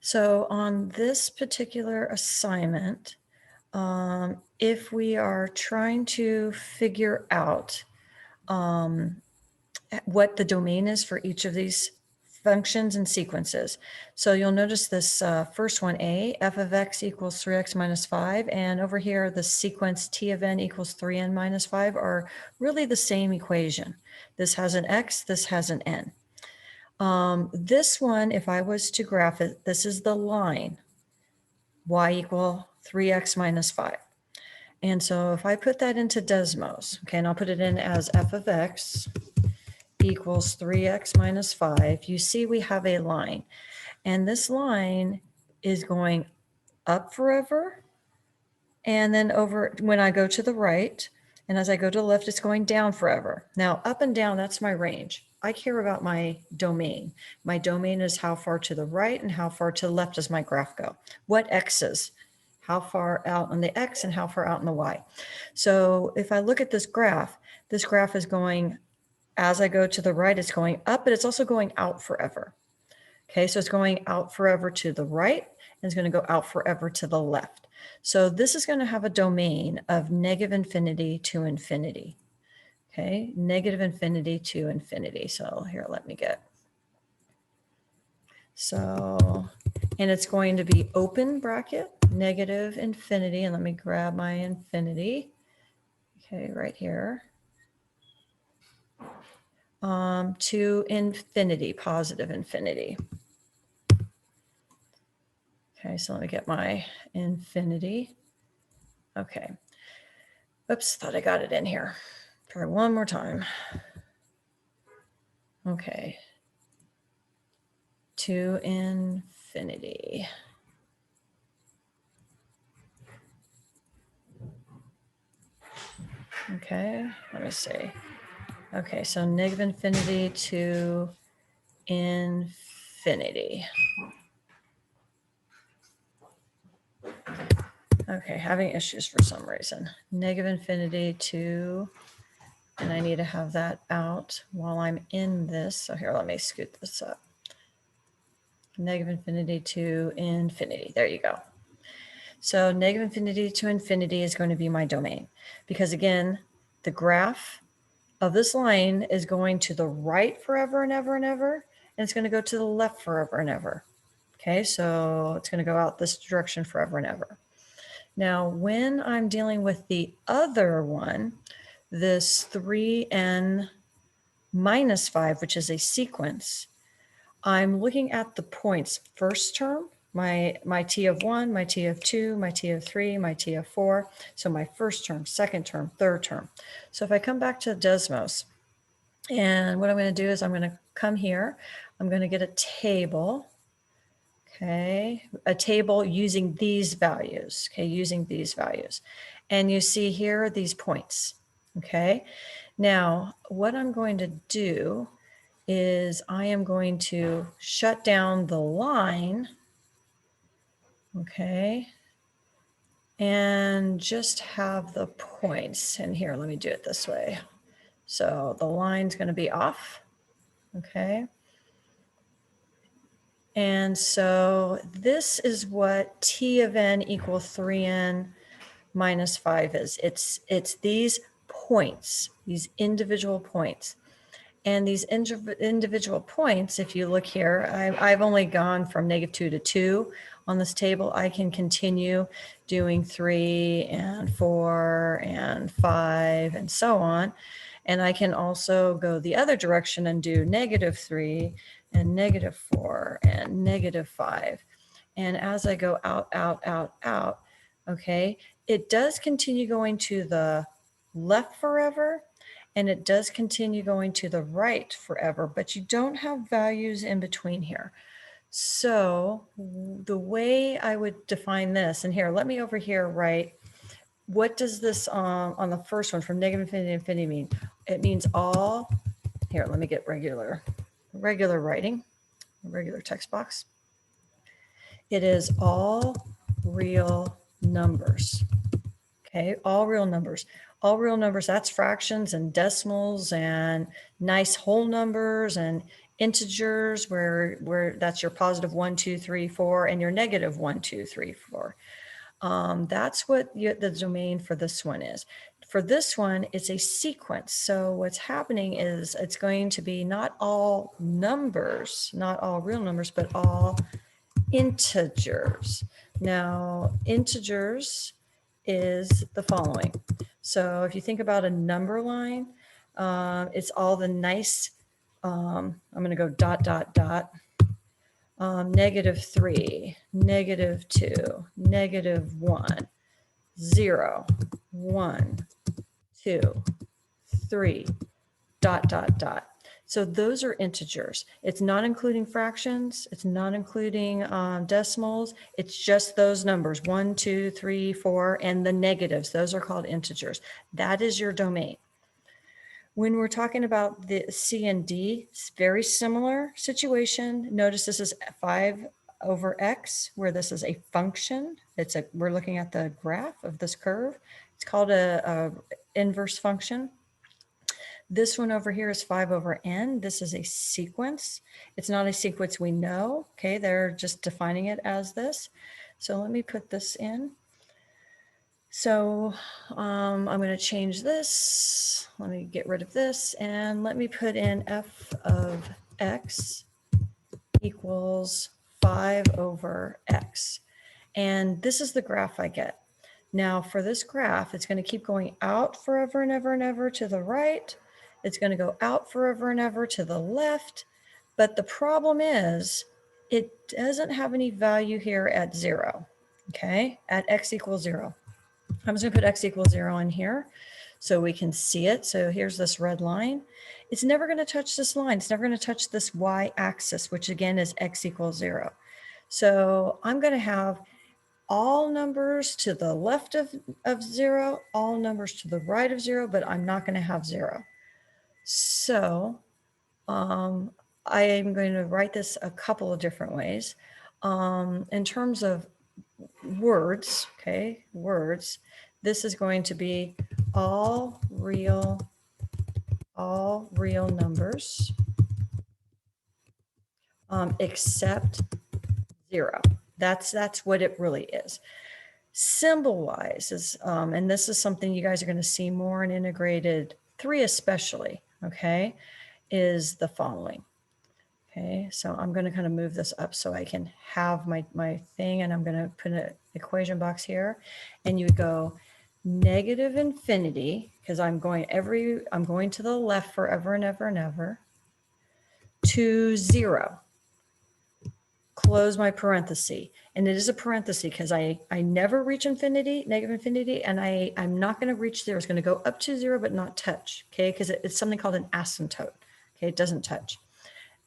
So on this particular assignment, if we are trying to figure out what the domain is for each of these functions and sequences. So you'll notice this first one, A, f of x equals 3x minus 5. And over here, the sequence t of n equals 3n minus 5 are really the same equation. This has an x, this has an n. This one, if I was to graph it, this is the line, y equal 3x minus 5. And so if I put that into Desmos, okay, and I'll put it in as f of x equals 3x minus 5, you see we have a line. And this line is going up forever. And then over, when I go to the right, and as I go to the left, it's going down forever. Now, up and down, that's my range. I care about my domain. My domain is how far to the right and how far to the left does my graph go. What x's? How far out on the x and how far out on the y? So if I look at this graph is going, as I go to the right, it's going up, but it's also going out forever. Okay, so it's going out forever to the right, and it's going to go out forever to the left. So this is going to have a domain of negative infinity to infinity. Okay, negative infinity to infinity. So here, let me get. So, and it's going to be open bracket, negative infinity. And let me grab my infinity. Okay, right here. To infinity, positive infinity. Okay, so let me get my infinity. Okay. Oops, thought I got it in here. Try one more time. Okay. To infinity. Okay, let me see. Okay, so negative infinity to infinity. Okay, having issues for some reason. Negative infinity to, and I need to have that out while I'm in this. So here, let me scoot this up. Negative infinity to infinity. There you go. So negative infinity to infinity is going to be my domain, because again, the graph of this line is going to the right forever and ever and ever, and it's going to go to the left forever and ever. Okay, so it's going to go out this direction forever and ever. Now, when I'm dealing with the other one, this 3n minus 5, which is a sequence, I'm looking at the points first term, my t of 1, my t of 2, my t of 3, my t of 4. So my first term, second term, third term. So if I come back to Desmos, and what I'm going to do is I'm going to come here. I'm going to get a table. Okay, a table using these values. Okay, using these values. And you see here these points. Okay, now what I'm going to do is I am going to shut down the line, okay, and just have the points. And here, let me do it this way. So the line's going to be off, okay. And so this is what t of n equals 3n minus 5 is. It's these points, these individual points. And these individual points, if you look here, I've only gone from -2 to 2 on this table. I can continue doing 3 and 4 and 5 and so on. And I can also go the other direction and do -3 and -4 and -5. And as I go out, out, out, out, okay, it does continue going to the left forever, and it does continue going to the right forever, but you don't have values in between here. So the way I would define this, and here, let me over here write, what does this on the first one from negative infinity to infinity mean? It means all, here, let me get regular writing, regular text box. It is all real numbers. Okay, all real numbers. All real numbers, that's fractions and decimals and nice whole numbers and integers where that's your positive 1, 2, 3, 4, and your negative 1, 2, 3, 4. That's what the domain for this one is. For this one, it's a sequence. So what's happening is it's going to be not all numbers, not all real numbers, but all integers. Now, integers is the following. So if you think about a number line, it's all the nice, I'm going to go dot, dot, dot, -3, -2, -1, 0, 1, 2, 3, dot, dot, dot. So those are integers. It's not including fractions. It's not including decimals. It's just those numbers, 1, 2, 3, 4, and the negatives. Those are called integers. That is your domain. When we're talking about the C and D, it's very similar situation. Notice this is 5 over x, where this is a function. We're looking at the graph of this curve. It's called a inverse function. This one over here is 5 over n. This is a sequence. It's not a sequence we know. Okay, they're just defining it as this. So let me put this in. So I'm going to change this. Let me get rid of this and let me put in f of x equals 5 over x. And this is the graph I get. Now for this graph, it's going to keep going out forever and ever and ever to the right. It's going to go out forever and ever to the left. But the problem is it doesn't have any value here at 0, okay, at x equals 0. I'm just going to put x equals 0 in here so we can see it. So here's this red line. It's never going to touch this line. It's never going to touch this y-axis, which again is x equals 0. So I'm going to have all numbers to the left of 0, all numbers to the right of 0, but I'm not going to have 0. So I am going to write this a couple of different ways. In terms of words, okay, words, this is going to be all real numbers except 0. That's what it really is. Symbol-wise is, and this is something you guys are going to see more in Integrated 3 especially, okay, is the following. Okay, so I'm going to kind of move this up so I can have my thing, and I'm going to put an equation box here, and you go negative infinity, because I'm going to the left forever and ever and ever, to 0. Close my parenthesis. And it is a parenthesis because I never reach infinity, negative infinity, and I'm not going to reach 0. It's going to go up to 0, but not touch, okay, because it's something called an asymptote, okay, it doesn't touch.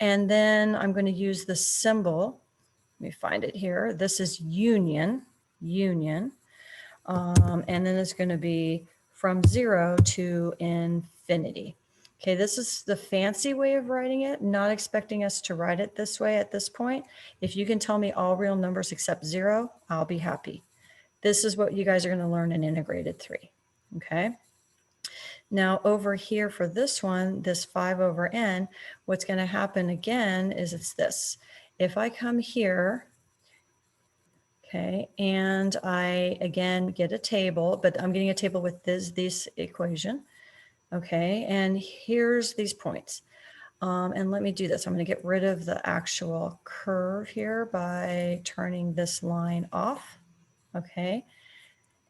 And then I'm going to use the symbol. Let me find it here. This is union. And then it's going to be from 0 to infinity. Okay, this is the fancy way of writing it, not expecting us to write it this way at this point. If you can tell me all real numbers except 0, I'll be happy. This is what you guys are going to learn in Integrated 3. Okay. Now over here for this one, this 5 over n, what's going to happen again is it's this. If I come here, okay, and I again get a table, but I'm getting a table with this equation, okay, and here's these points. And let me do this. I'm going to get rid of the actual curve here by turning this line off, okay.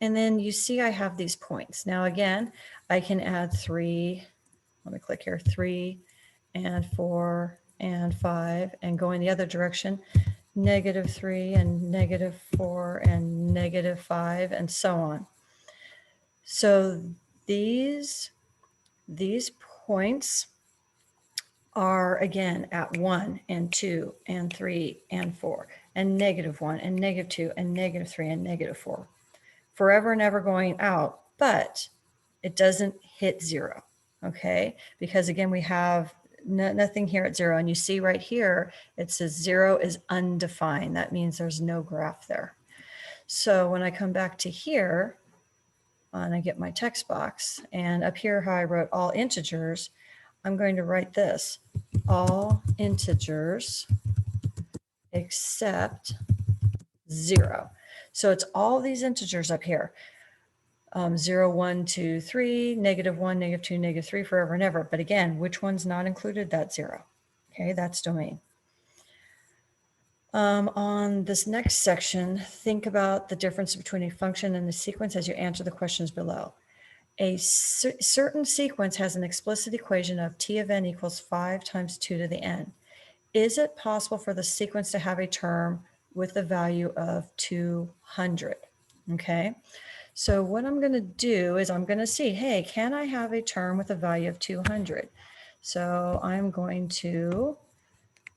And then you see I have these points. Now again, I can add 3, let me click here, 3 and 4 and 5, and go in the other direction, -3 and -4 and -5 and so on. So these points are again at 1 and 2 and 3 and 4 and -1 and -2 and -3 and -4. Forever and ever going out, but it doesn't hit 0, okay? Because again, we have nothing here at 0, and you see right here, it says 0 is undefined. That means there's no graph there. So when I come back to here, and I get my text box, and up here how I wrote all integers, I'm going to write this, all integers except 0. So it's all these integers up here. 0, 1, 2, 3, -1, -2, -3, forever and ever. But again, which one's not included? That's 0. Okay, that's domain. On this next section, think about the difference between a function and a sequence as you answer the questions below. A certain sequence has an explicit equation of t of n equals 5 times 2 to the n. Is it possible for the sequence to have a term with the value of 200? Okay, so what I'm going to do is I'm going to see, hey, can I have a term with a value of 200? So I'm going to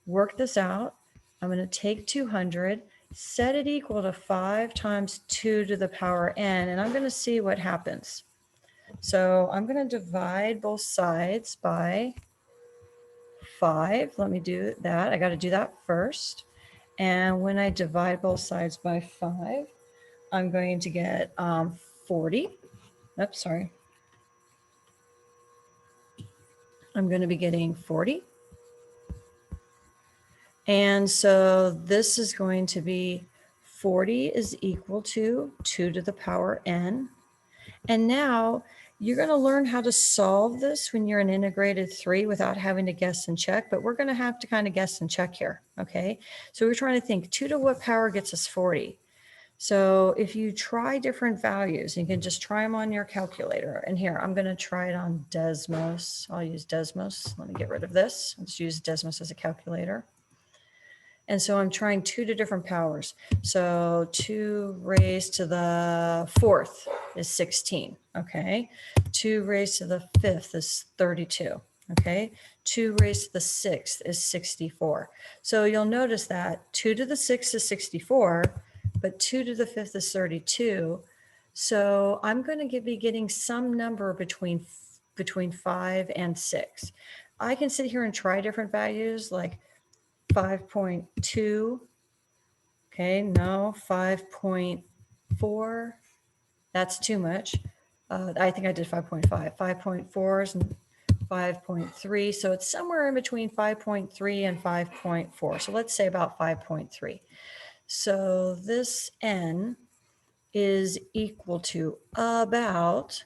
work this out. I'm going to take 200, set it equal to 5 times 2 to the power n, and I'm going to see what happens. So I'm going to divide both sides by 5. Let me do that. I got to do that first. And when I divide both sides by 5, I'm going to get 40. Oops, sorry. I'm going to be getting 40. And so this is going to be 40 is equal to 2 to the power n. And now you're going to learn how to solve this when you're in integrated 3 without having to guess and check, but we're going to have to kind of guess and check here, okay? So we're trying to think 2 to what power gets us 40? So if you try different values, you can just try them on your calculator. And here, I'm going to try it on Desmos. I'll use Desmos. Let me get rid of this. Let's use Desmos as a calculator. And so I'm trying 2 to different powers. So 2 raised to the 4th is 16, okay? 2 raised to the 5th is 32, okay? 2 raised to the 6th is 64. So you'll notice that 2 to the 6th is 64, but 2 to the 5th is 32. So I'm going to be getting some number between 5 and 6. I can sit here and try different values like 5.2. Okay, no, 5.4. That's too much. I think I did 5.5. 5.4 is 5.3. So it's somewhere in between 5.3 and 5.4. So let's say about 5.3. So this n is equal to about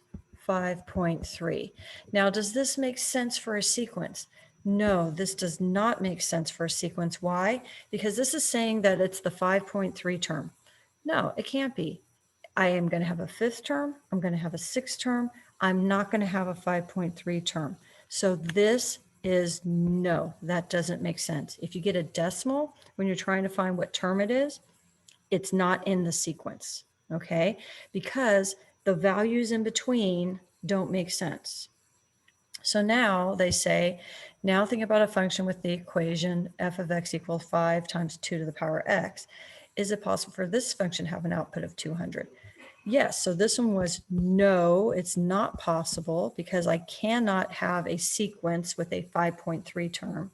5.3. Now, does this make sense for a sequence? No, this does not make sense for a sequence. Why? Because this is saying that it's the 5.3 term. No, it can't be. I am going to have a 5th term. I'm going to have a 6th term. I'm not going to have a 5.3 term. So this is no, that doesn't make sense. If you get a decimal, when you're trying to find what term it is, it's not in the sequence, okay? Because the values in between don't make sense. So now they say, now think about a function with the equation f of x equals 5 times 2 to the power x. Is it possible for this function to have an output of 200? Yes, so this one was no, it's not possible because I cannot have a sequence with a 5.3 term.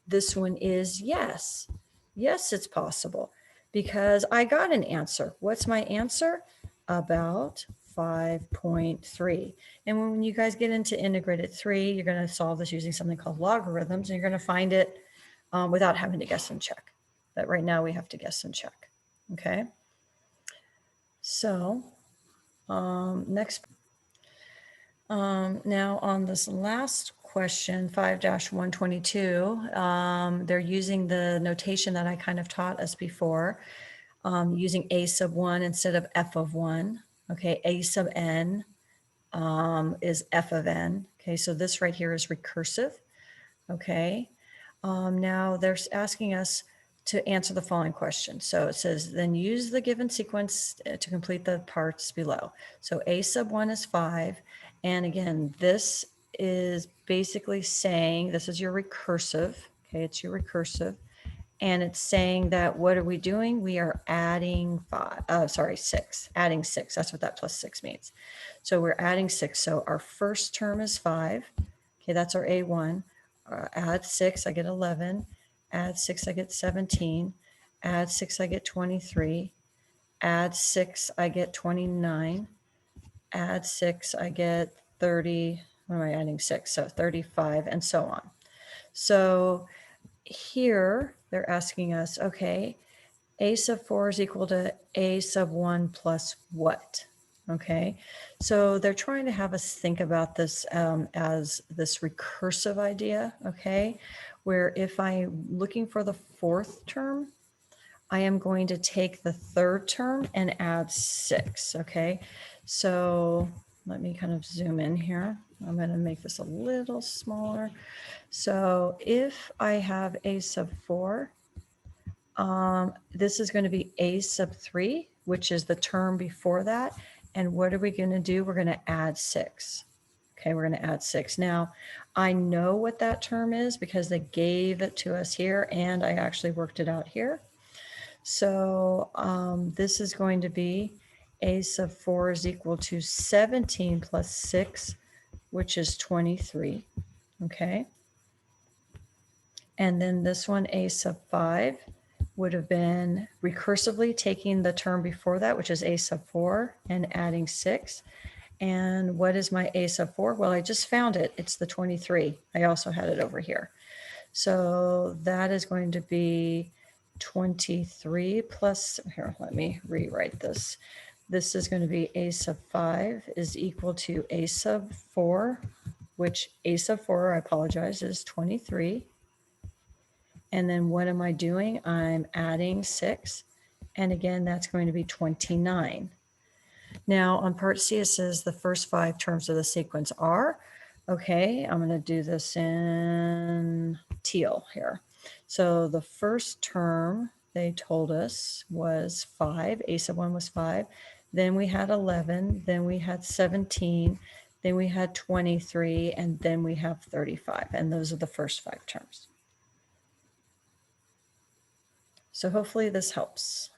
This one is yes. Yes, it's possible because I got an answer. What's my answer? About 5.3. And when you guys get into integrated 3, you're going to solve this using something called logarithms, and you're going to find it without having to guess and check. But right now we have to guess and check. Okay. So next. Now on this last question, 5-122, they're using the notation that I kind of taught us before, using a sub 1 instead of f of 1. Okay, a sub n is f of n. Okay, so this right here is recursive. Okay, now they're asking us to answer the following question. So it says, then use the given sequence to complete the parts below. So a sub 1 is 5. And again, this is basically saying, this is your recursive. Okay, it's your recursive. And it's saying that what are we doing? We are adding 6, adding 6. That's what that plus 6 means. So we're adding 6. So our first term is 5. Okay, that's our A1. Add 6, I get 11. Add 6, I get 17. Add 6, I get 23. Add 6, I get 29. Add 6, I get 30. what am I adding 6? So 35 and so on. So here they're asking us, okay, a sub 4 is equal to a sub 1 plus what? Okay, so they're trying to have us think about this as this recursive idea, okay, where if I'm looking for the fourth term, I am going to take the third term and add 6, okay? So let me kind of zoom in here. I'm going to make this a little smaller. So if I have a sub 4, this is going to be a sub 3, which is the term before that. And what are we going to do? We're going to add 6. Okay, we're going to add 6. Now, I know what that term is because they gave it to us here, and I actually worked it out here. So this is going to be a sub 4 is equal to 17 plus 6, which is 23. Okay. And then this one, a sub 5, would have been recursively taking the term before that, which is a sub 4, and adding 6. And what is my a sub 4? Well, I just found it. It's the 23. I also had it over here. So that is going to be 23 plus, here, let me rewrite this. This is going to be a sub 5 is equal to a sub 4, which a sub 4, I apologize, is 23. And then what am I doing? I'm adding 6. And again, that's going to be 29. Now on part C, it says the first 5 terms of the sequence are, okay, I'm going to do this in teal here. So the first term they told us was 5, a sub 1 was 5. Then we had 11, then we had 17, then we had 23, and then we have 35. And those are the first 5 terms. So hopefully this helps.